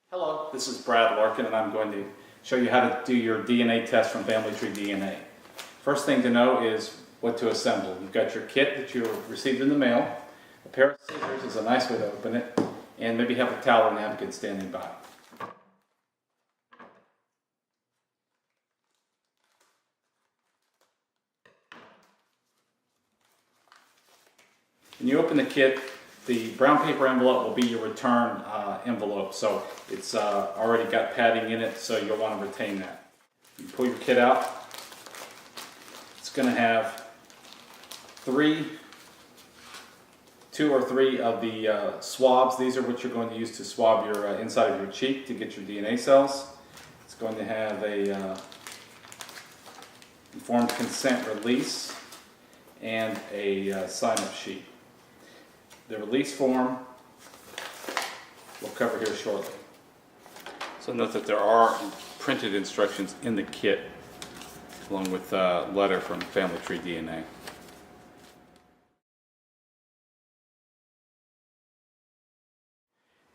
Hello, this is Brad Larkin, and I'm going to show you how to do your DNA test from Family Tree DNA. First thing to know is what to assemble. You've got your kit that you received in the mail. A pair of scissors is a nice way to open it, and maybe have a towel or napkin standing by. When you open the kit, the brown paper envelope will be your return envelope, so it's already got padding in it, so you'll want to retain that. You pull your kit out. It's going to have two or three of the swabs. These are what you're going to use to swab your inside of your cheek to get your DNA cells. It's going to have a informed consent release and a sign-up sheet. The release form we'll cover here shortly. So note that there are printed instructions in the kit along with a letter from Family Tree DNA.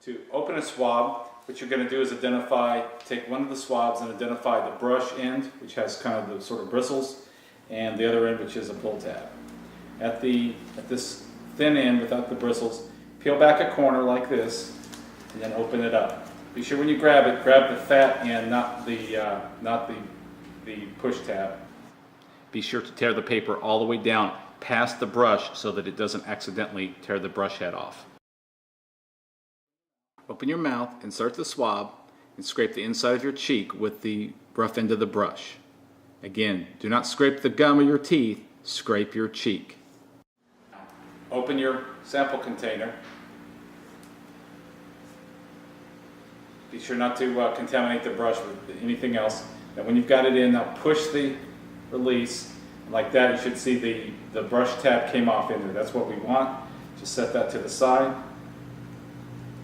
To open a swab, what you're going to do is take one of the swabs and identify the brush end, which has kind of the sort of bristles, and the other end, which is a pull tab. At this thin end without the bristles, peel back a corner like this and then open it up. Be sure when you grab it, grab the fat end, not the push tab. Be sure to tear the paper all the way down past the brush so that it doesn't accidentally tear the brush head off. Open your mouth, insert the swab, and scrape the inside of your cheek with the rough end of the brush. Again, do not scrape the gum or your teeth, scrape your cheek. Open your sample container. Be sure not to contaminate the brush with anything else. And when you've got it in, now push the release. Like that, you should see the brush tab came off in there. That's what we want. Just set that to the side.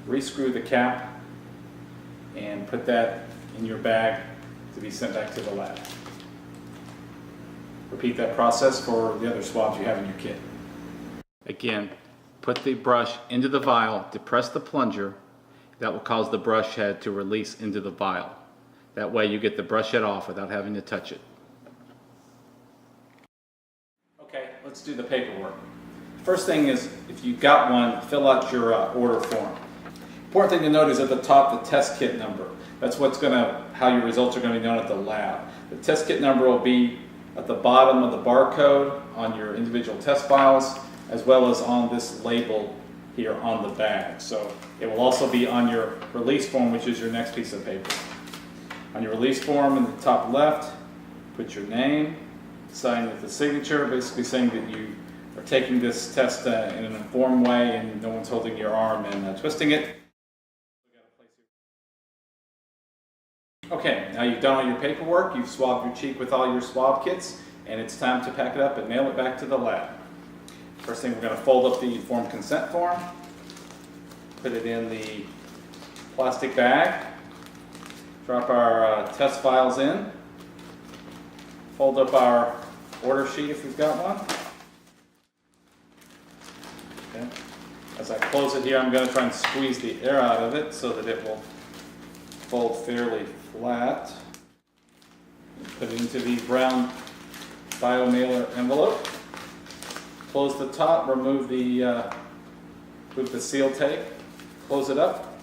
Rescrew the cap and put that in your bag to be sent back to the lab. Repeat that process for the other swabs you have in your kit. Again, put the brush into the vial, depress the plunger. That will cause the brush head to release into the vial. That way you get the brush head off without having to touch it. Okay, let's do the paperwork. First thing is, if you've got one, fill out your order form. Important thing to note is at the top the test kit number. That's how your results are going to be known at the lab. The test kit number will be at the bottom of the barcode on your individual test files, as well as on this label here on the bag. So it will also be on your release form, which is your next piece of paper. On your release form in the top left, put your name, sign with the signature, basically saying that you are taking this test in an informed way and no one's holding your arm and twisting it. Okay, now you've done all your paperwork, you've swabbed your cheek with all your swab kits, and it's time to pack it up and mail it back to the lab. First thing, we're going to fold up the informed consent form, put it in the plastic bag, drop our test files in, fold up our order sheet if we've got one. Okay. As I close it here, I'm going to try and squeeze the air out of it so that it will fold fairly flat. Put it into the brown bio-mailer envelope. Close the top, remove the seal tape, close it up,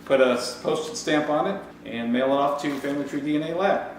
put a postage stamp on it, and mail it off to Family Tree DNA Lab.